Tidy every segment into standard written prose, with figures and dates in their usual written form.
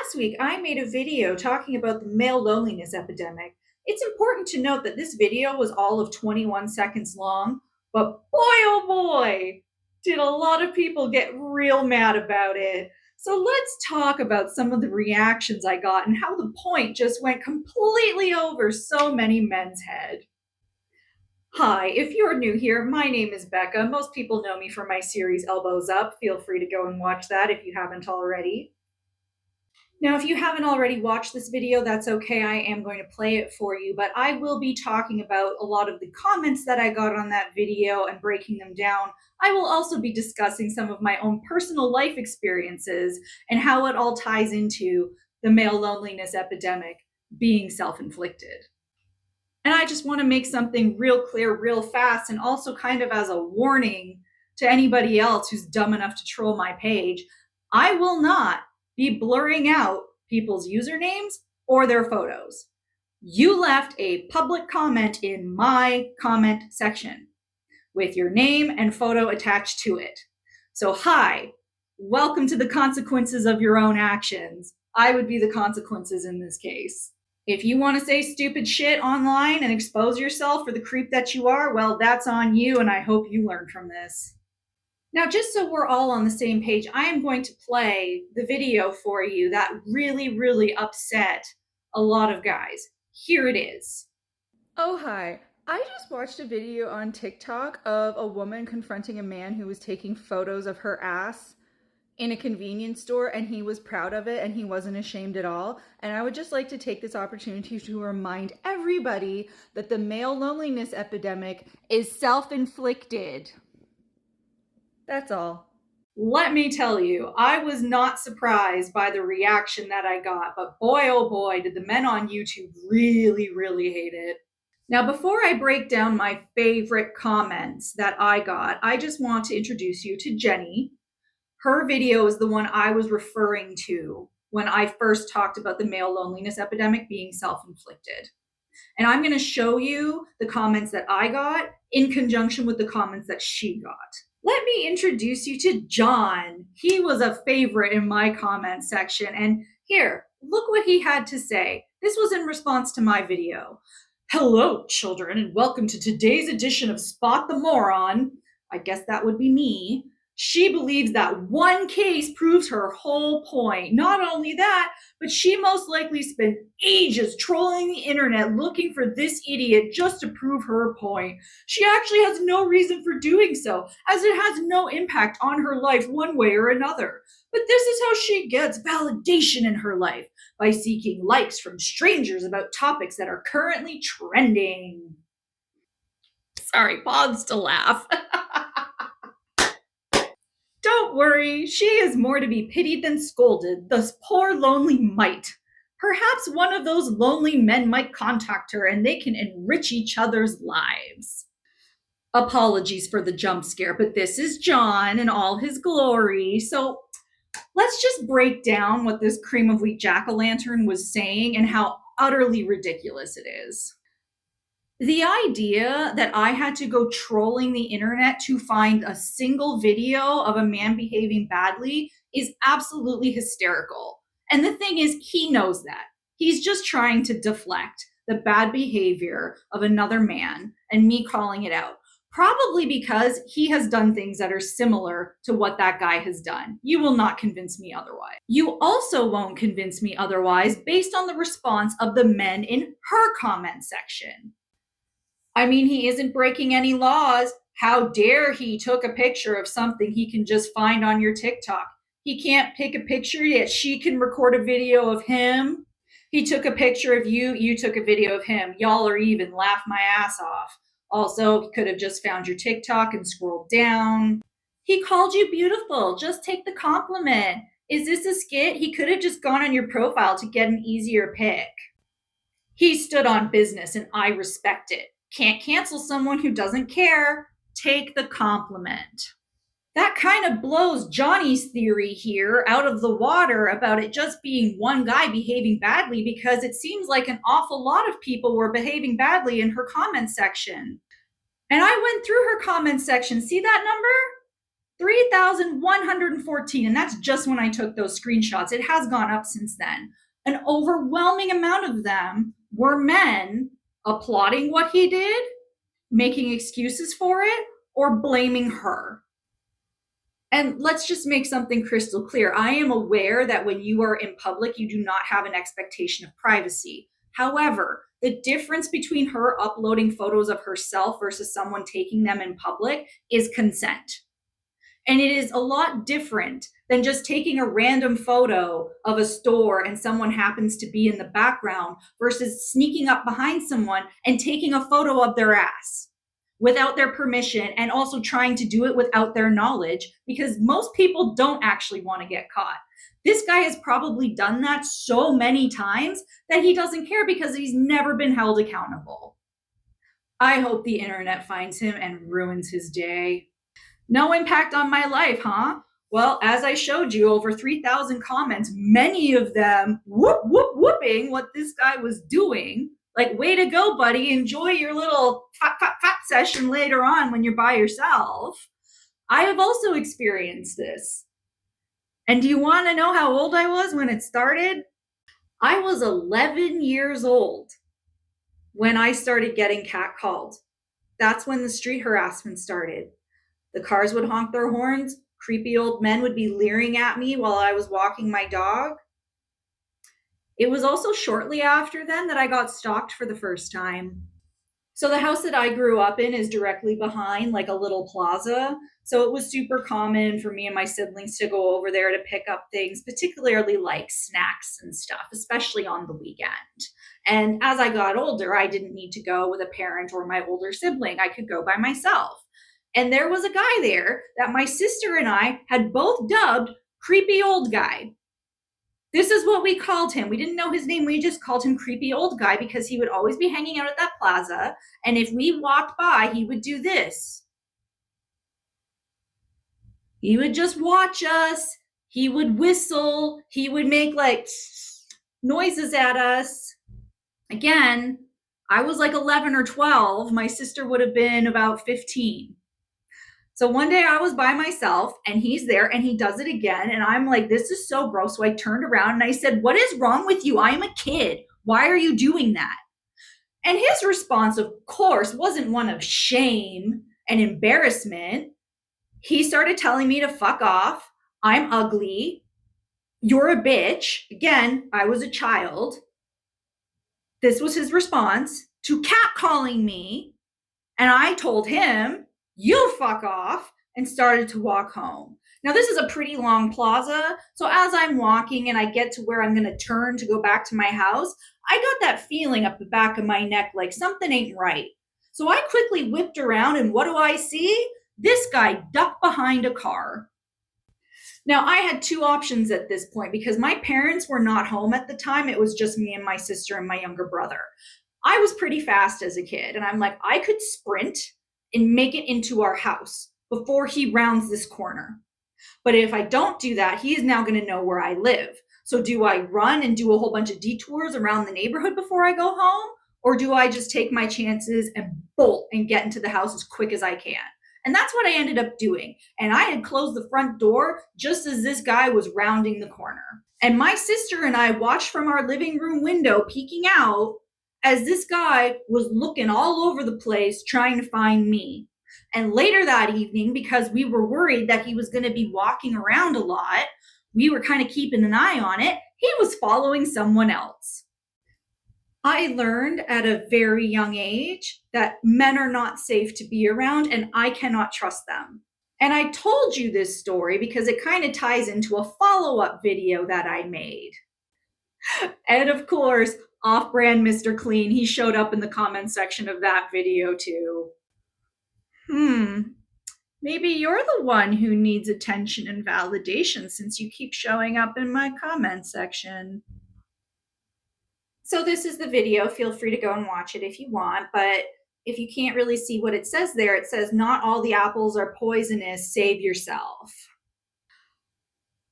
last week, I made a video talking about the male loneliness epidemic. It's important to note that this video was all of 21 seconds long, but boy, oh boy, did a lot of people get real mad about it. So let's talk about some of the reactions I got and how the point just went completely over so many men's head. Hi, if you're new here, my name is Becca. Most people know me from my series Elbows Up. Feel free to go and watch that if you haven't already. Now, if you haven't already watched this video, that's okay. I am going to play it for you, but I will be talking about a lot of the comments that I got on that video and breaking them down. I will also be discussing some of my own personal life experiences and how it all ties into the male loneliness epidemic being self-inflicted. And I just want to make something real clear, real fast, and also kind of as a warning to anybody else who's dumb enough to troll my page. I will not be blurring out people's usernames or their photos. You left a public comment in my comment section with your name and photo attached to it. So, hi, welcome to the consequences of your own actions. I would be the consequences in this case. If you want to say stupid shit online and expose yourself for the creep that you are, well, that's on you, and I hope you learn from this. Now, just so we're all on the same page, I am going to play the video for you that really, really upset a lot of guys. Here it is. Oh, hi. I just watched a video on TikTok of a woman confronting a man who was taking photos of her ass in a convenience store, and he was proud of it and he wasn't ashamed at all. And I would just like to take this opportunity to remind everybody that the male loneliness epidemic is self-inflicted. That's all. Let me tell you, I was not surprised by the reaction that I got, but boy, oh boy, did the men on YouTube really, really hate it. Now, before I break down my favorite comments that I got, I just want to introduce you to Jenny. Her video is the one I was referring to when I first talked about the male loneliness epidemic being self-inflicted. And I'm going to show you the comments that I got in conjunction with the comments that she got. Let me introduce you to John. He was a favorite in my comment section. And here, look what he had to say. This was in response to my video. Hello, children, and welcome to today's edition of Spot the Moron. I guess that would be me. She believes that one case proves her whole point. Not only that, but she most likely spent ages trolling the internet looking for this idiot just to prove her point. She actually has no reason for doing so, as it has no impact on her life one way or another. But this is how she gets validation in her life, by seeking likes from strangers about topics that are currently trending. Sorry, pause to laugh. Don't worry, she is more to be pitied than scolded, this poor lonely mite. Perhaps one of those lonely men might contact her and they can enrich each other's lives. Apologies for the jump scare, but this is John in all his glory. So let's just break down what this cream of wheat jack-o'-lantern was saying and how utterly ridiculous it is. The idea that I had to go trolling the internet to find a single video of a man behaving badly is absolutely hysterical. And the thing is, he knows that. He's just trying to deflect the bad behavior of another man and me calling it out. Probably because he has done things that are similar to what that guy has done. You will not convince me otherwise. You also won't convince me otherwise based on the response of the men in her comment section. I mean, he isn't breaking any laws. How dare he took a picture of something he can just find on your TikTok? He can't pick a picture, yet she can record a video of him. He took a picture of you, you took a video of him. Y'all are even, laugh my ass off. Also, he could have just found your TikTok and scrolled down. He called you beautiful. Just take the compliment. Is this a skit? He could have just gone on your profile to get an easier pic. He stood on business and I respect it. Can't cancel someone who doesn't care. Take the compliment. That kind of blows Johnny's theory here out of the water about it just being one guy behaving badly, because it seems like an awful lot of people were behaving badly in her comment section. And I went through her comment section. See that number? 3,114, and that's just when I took those screenshots. It has gone up since then. An overwhelming amount of them were men applauding what he did, making excuses for it, or blaming her. And let's just make something crystal clear. I am aware that when you are in public, you do not have an expectation of privacy. However, the difference between her uploading photos of herself versus someone taking them in public is consent. And it is a lot different than just taking a random photo of a store and someone happens to be in the background versus sneaking up behind someone and taking a photo of their ass without their permission, and also trying to do it without their knowledge, because most people don't actually want to get caught. This guy has probably done that so many times that he doesn't care because he's never been held accountable. I hope the internet finds him and ruins his day. No impact on my life, huh? Well, as I showed you, over 3,000 comments, many of them whooping what this guy was doing. Like, way to go, buddy. Enjoy your little fat session later on when you're by yourself. I have also experienced this. And do you want to know how old I was when it started? I was 11 years old when I started getting catcalled. That's when the street harassment started. The cars would honk their horns. Creepy old men would be leering at me while I was walking my dog. It was also shortly after then that I got stalked for the first time. So the house that I grew up in is directly behind like a little plaza. So it was super common for me and my siblings to go over there to pick up things, particularly like snacks and stuff, especially on the weekend. And as I got older, I didn't need to go with a parent or my older sibling. I could go by myself. And there was a guy there that my sister and I had both dubbed creepy old guy. This is what we called him. We didn't know his name. We just called him creepy old guy because he would always be hanging out at that plaza. And if we walked by, he would do this. He would just watch us. He would whistle. He would make like noises at us. Again, I was like 11 or 12. My sister would have been about 15. So one day I was by myself and he's there and he does it again. And I'm like, this is so gross. So I turned around and I said, what is wrong with you? I'm a kid. Why are you doing that? And his response, of course, wasn't one of shame and embarrassment. He started telling me to fuck off. I'm ugly. You're a bitch. Again, I was a child. This was his response to catcalling me. And I told him, you fuck off, and started to walk home. Now, this is a pretty long plaza. So as I'm walking and I get to where I'm going to turn to go back to my house, I got that feeling up the back of my neck like something ain't right. So I quickly whipped around and what do I see? This guy ducked behind a car. Now, I had two options at this point because my parents were not home at the time. It was just me and my sister and my younger brother. I was pretty fast as a kid, and I'm like, I could sprint and make it into our house before he rounds this corner. But if I don't do that, he is now going to know where I live. So do I run and do a whole bunch of detours around the neighborhood before I go home? Or do I just take my chances and bolt and get into the house as quick as I can? And that's what I ended up doing. And I had closed the front door just as this guy was rounding the corner. And my sister and I watched from our living room window, peeking out, as this guy was looking all over the place trying to find me. And later that evening, because we were worried that he was going to be walking around a lot, we were kind of keeping an eye on it. He was following someone else. I learned at a very young age that men are not safe to be around and I cannot trust them. And I told you this story because it kind of ties into a follow-up video that I made. And of course, off-brand Mr. Clean, he showed up in the comment section of that video too. Maybe you're the one who needs attention and validation since you keep showing up in my comment section. So this is the video. Feel free to go and watch it if you want, but if you can't really see what it says there, it says, not all the apples are poisonous, save yourself.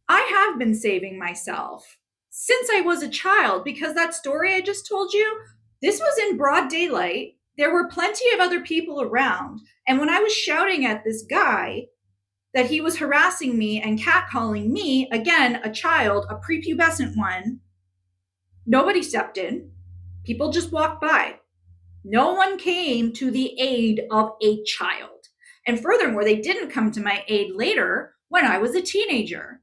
I have been saving myself since I was a child, because that story I just told you, this was in broad daylight. There were plenty of other people around. And when I was shouting at this guy, that he was harassing me and catcalling me, again, a child, a prepubescent one. Nobody stepped in. People just walked by. No one came to the aid of a child. And furthermore, they didn't come to my aid later when I was a teenager.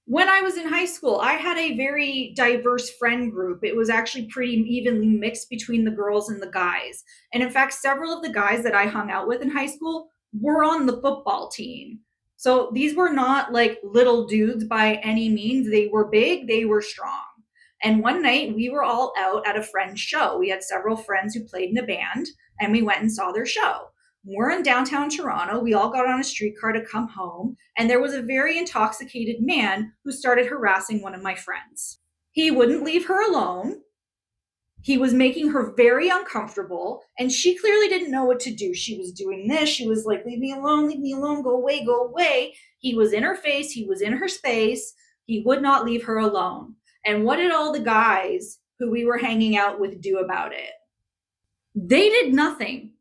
When I was in high school, I had a very diverse friend group. It was actually pretty evenly mixed between the girls and the guys. And in fact, several of the guys that I hung out with in high school were on the football team. So these were not like little dudes by any means. They were big, they were strong. And one night we were all out at a friend's show. We had several friends who played in a band, and we went and saw their show. We're in downtown Toronto. We all got on a streetcar to come home, and there was a very intoxicated man who started harassing one of my friends. He wouldn't leave her alone. He was making her very uncomfortable, and she clearly didn't know what to do. She was doing this. She was like, leave me alone, go away, go away. He was in her face. He was in her space. He would not leave her alone. And what did all the guys who we were hanging out with do about it? They did nothing.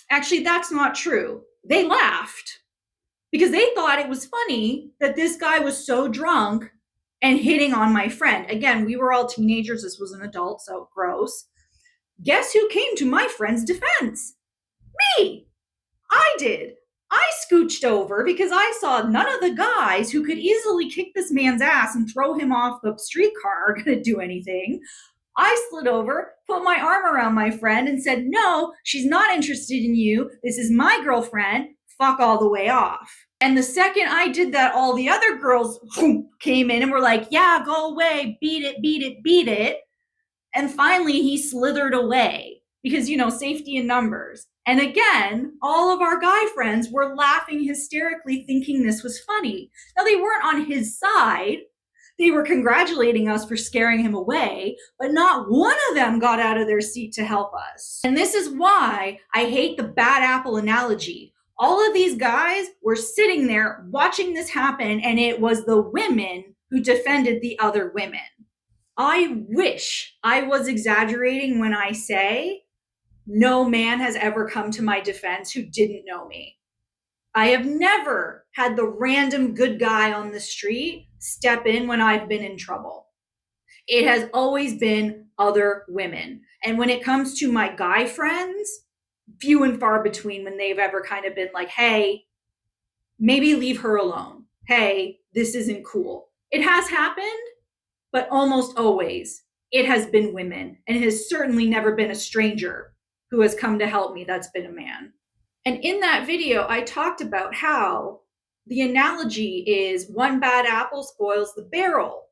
Actually, that's not true. They laughed because they thought it was funny that this guy was so drunk and hitting on my friend. Again, we were all teenagers. This was an adult, so gross. Guess who came to my friend's defense? Me. I did. I scooched over because I saw none of the guys who could easily kick this man's ass and throw him off the streetcar are going to do anything. I slid over, put my arm around my friend, and said, no, she's not interested in you. This is my girlfriend. Fuck all the way off. And the second I did that, all the other girls came in and were like, yeah, go away, beat it, beat it, beat it. And finally, he slithered away because, safety in numbers. And again, all of our guy friends were laughing hysterically, thinking this was funny. Now, they weren't on his side. They were congratulating us for scaring him away, but not one of them got out of their seat to help us. And this is why I hate the bad apple analogy. All of these guys were sitting there watching this happen, and it was the women who defended the other women. I wish I was exaggerating when I say no man has ever come to my defense who didn't know me. I have never had the random good guy on the street step in when I've been in trouble. It has always been other women. And when it comes to my guy friends, few and far between when they've ever kind of been like, hey, maybe leave her alone. Hey, this isn't cool. It has happened, but almost always it has been women. And it has certainly never been a stranger who has come to help me that's been a man. And in that video, I talked about how the analogy is one bad apple spoils the barrel.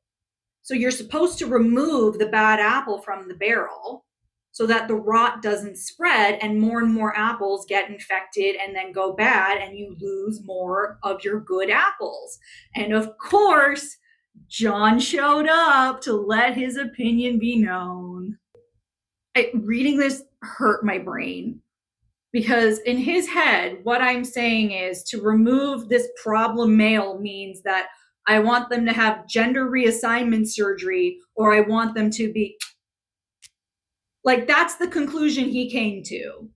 So you're supposed to remove the bad apple from the barrel so that the rot doesn't spread and more apples get infected and then go bad and you lose more of your good apples. And of course, John showed up to let his opinion be known. Reading this hurt my brain. Because in his head, what I'm saying is to remove this problem male means that I want them to have gender reassignment surgery or I want them to be like, that's the conclusion he came to.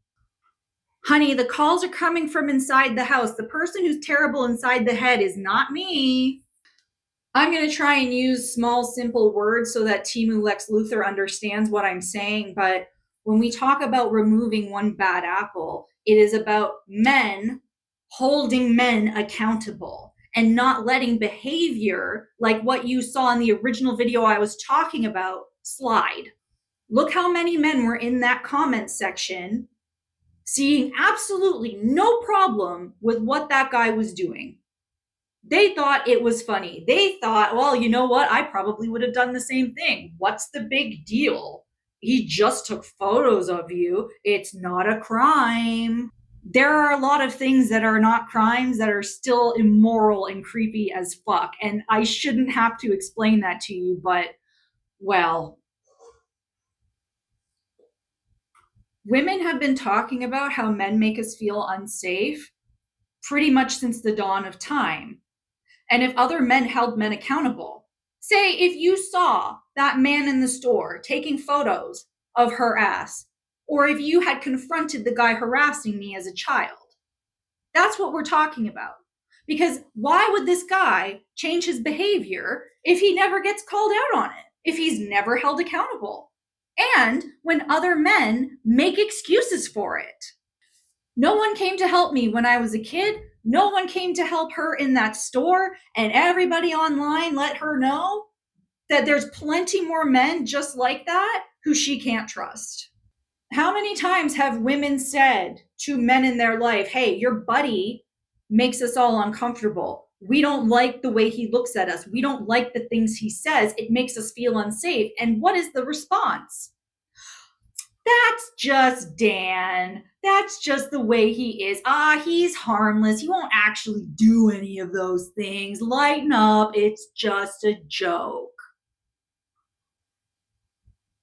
Honey, the calls are coming from inside the house. The person who's terrible inside the head is not me. I'm going to try and use small, simple words so that Timu Lex Luthor understands what I'm saying, but when we talk about removing one bad apple, it is about men holding men accountable and not letting behavior like what you saw in the original video I was talking about slide. Look how many men were in that comment section seeing absolutely no problem with what that guy was doing. They thought it was funny. They thought, well, you know what? I probably would have done the same thing. What's the big deal? He just took photos of you. It's not a crime. There are a lot of things that are not crimes that are still immoral and creepy as fuck. And I shouldn't have to explain that to you, but, well. Women have been talking about how men make us feel unsafe pretty much since the dawn of time. And if other men held men accountable, say if you saw that man in the store taking photos of her ass, or if you had confronted the guy harassing me as a child, that's what we're talking about. Because why would this guy change his behavior if he never gets called out on it, if he's never held accountable? And when other men make excuses for it. No one came to help me when I was a kid. No one came to help her in that store. And everybody online let her know that there's plenty more men just like that who she can't trust. How many times have women said to men in their life, hey, your buddy makes us all uncomfortable. We don't like the way he looks at us. We don't like the things he says. It makes us feel unsafe. And what is the response? That's just Dan. That's just the way he is. He's harmless. He won't actually do any of those things. Lighten up. It's just a joke.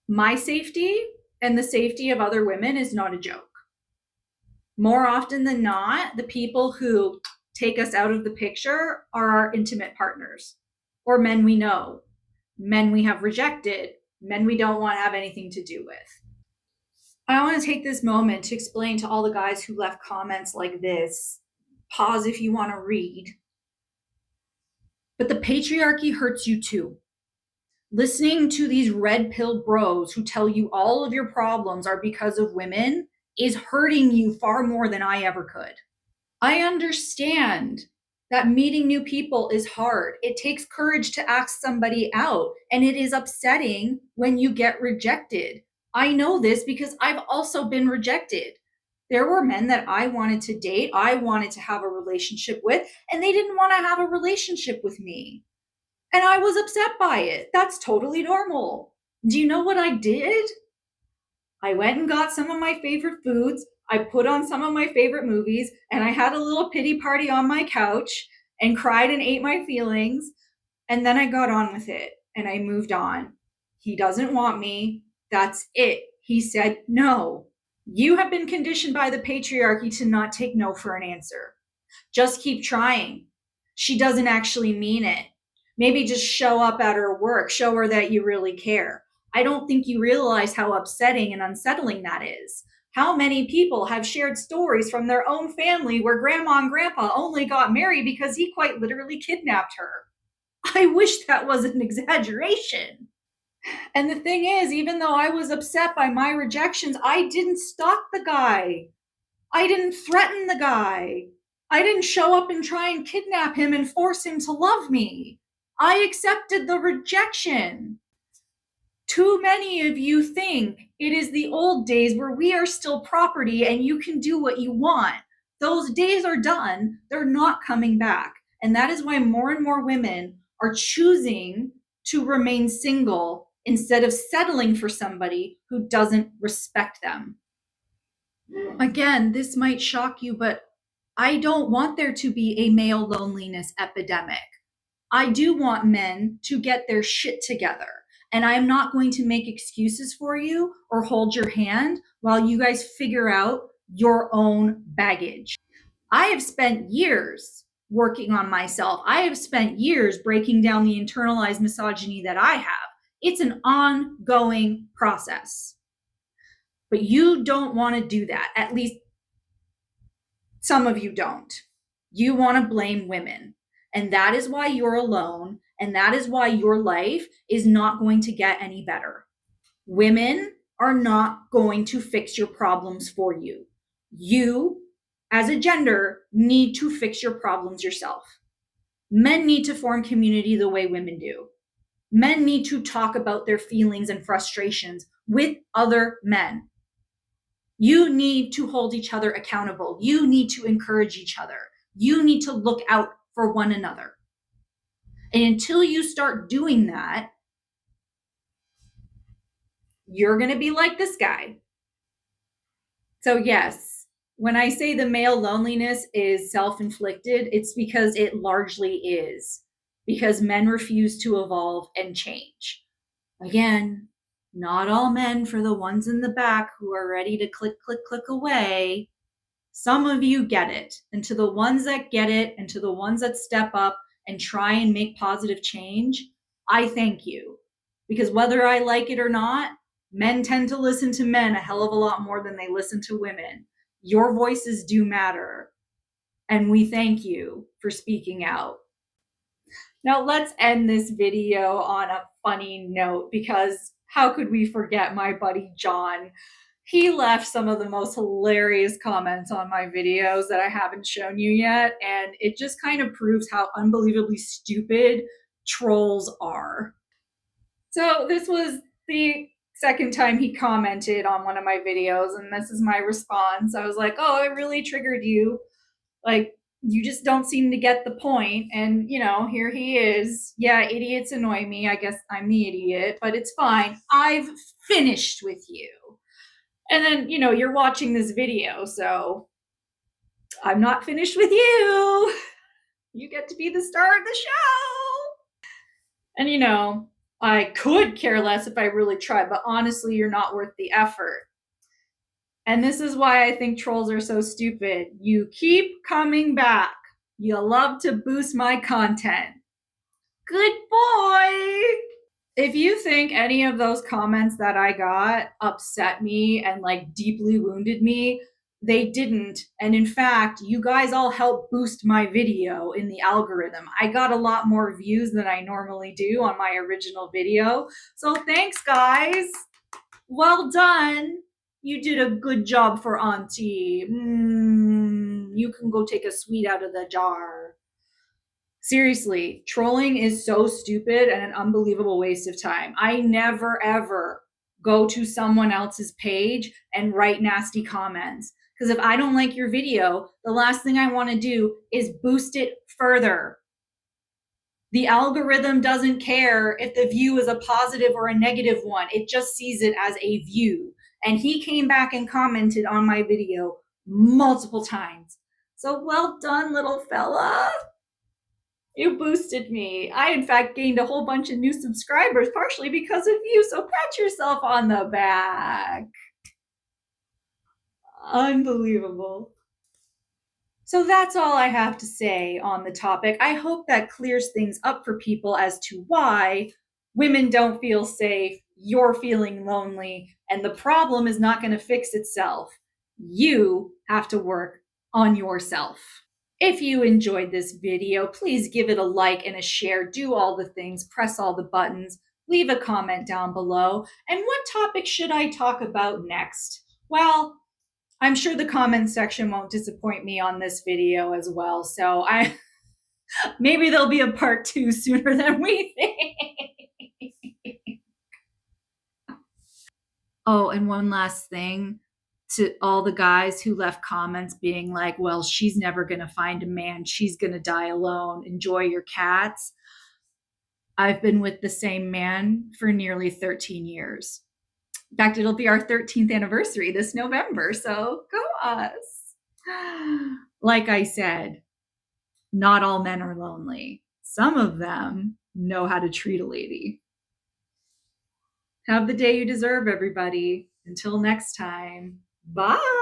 My safety and the safety of other women is not a joke. More often than not, the people who take us out of the picture are our intimate partners, or men we know, men we have rejected, men we don't want to have anything to do with. I want to take this moment to explain to all the guys who left comments like this. Pause if you want to read. But the patriarchy hurts you too. Listening to these red pill bros who tell you all of your problems are because of women is hurting you far more than I ever could. I understand that meeting new people is hard. It takes courage to ask somebody out, and it is upsetting when you get rejected. I know this because I've also been rejected. There were men that I wanted to date, I wanted to have a relationship with, and they didn't want to have a relationship with me. And I was upset by it. That's totally normal. Do you know what I did? I went and got some of my favorite foods. I put on some of my favorite movies, and I had a little pity party on my couch and cried and ate my feelings. And then I got on with it and I moved on. He doesn't want me. That's it. He said no. You have been conditioned by the patriarchy to not take no for an answer. Just keep trying. She doesn't actually mean it. Maybe just show up at her work, show her that you really care. I don't think you realize how upsetting and unsettling that is. How many people have shared stories from their own family where grandma and grandpa only got married because he quite literally kidnapped her? I wish that was an exaggeration. And the thing is, even though I was upset by my rejections, I didn't stalk the guy. I didn't threaten the guy. I didn't show up and try and kidnap him and force him to love me. I accepted the rejection. Too many of you think it is the old days where we are still property and you can do what you want. Those days are done. They're not coming back. And that is why more and more women are choosing to remain single instead of settling for somebody who doesn't respect them. Again, this might shock you, but I don't want there to be a male loneliness epidemic. I do want men to get their shit together. And I am not going to make excuses for you or hold your hand while you guys figure out your own baggage. I have spent years working on myself. I have spent years breaking down the internalized misogyny that I have. It's an ongoing process. But you don't want to do that. At least some of you don't. You want to blame women. And that is why you're alone. And that is why your life is not going to get any better. Women are not going to fix your problems for you. You, as a gender, need to fix your problems yourself. Men need to form community the way women do. Men need to talk about their feelings and frustrations with other men. You need to hold each other accountable. You need to encourage each other. You need to look out for one another. And until you start doing that, you're going to be like this guy. So yes, when I say the male loneliness is self-inflicted, it's because it largely is. Because men refuse to evolve and change. Again, not all men, for the ones in the back who are ready to click, click, click away. Some of you get it. And to the ones that get it, and to the ones that step up and try and make positive change, I thank you. Because whether I like it or not, men tend to listen to men a hell of a lot more than they listen to women. Your voices do matter. and we thank you for speaking out. Now let's end this video on a funny note, because how could we forget my buddy John? He left some of the most hilarious comments on my videos that I haven't shown you yet, and it just kind of proves how unbelievably stupid trolls are. So this was the second time he commented on one of my videos, and this is my response. I was like, oh, it really triggered you. Like, you just don't seem to get the point. And, here he is. Yeah, idiots annoy me. I guess I'm the idiot, but it's fine. I've finished with you. And then, you're watching this video, so I'm not finished with you. You get to be the star of the show. And, I could care less if I really tried, but honestly, you're not worth the effort. And this is why I think trolls are so stupid. You keep coming back. You love to boost my content. Good boy. If you think any of those comments that I got upset me and deeply wounded me, they didn't. And in fact, you guys all helped boost my video in the algorithm. I got a lot more views than I normally do on my original video. So thanks, guys. Well done. You did a good job for Auntie. You can go take a sweet out of the jar. Seriously, trolling is so stupid and an unbelievable waste of time. I never, ever go to someone else's page and write nasty comments. Because if I don't like your video, the last thing I want to do is boost it further. The algorithm doesn't care if the view is a positive or a negative one. It just sees it as a view. And he came back and commented on my video multiple times. So well done, little fella. You boosted me. I, in fact, gained a whole bunch of new subscribers, partially because of you. So pat yourself on the back. Unbelievable. So that's all I have to say on the topic. I hope that clears things up for people as to why women don't feel safe, you're feeling lonely, and the problem is not going to fix itself. You have to work on yourself. If you enjoyed this video, please give it a like and a share. Do all the things, press all the buttons, leave a comment down below. And what topic should I talk about next? Well, I'm sure the comment section won't disappoint me on this video as well. So maybe there'll be a part 2 sooner than we think. Oh, and one last thing to all the guys who left comments being like, well, she's never going to find a man. She's going to die alone. Enjoy your cats. I've been with the same man for nearly 13 years. In fact, it'll be our 13th anniversary this November. So go us. Like I said, not all men are lonely. Some of them know how to treat a lady. Have the day you deserve, everybody. Until next time. Bye.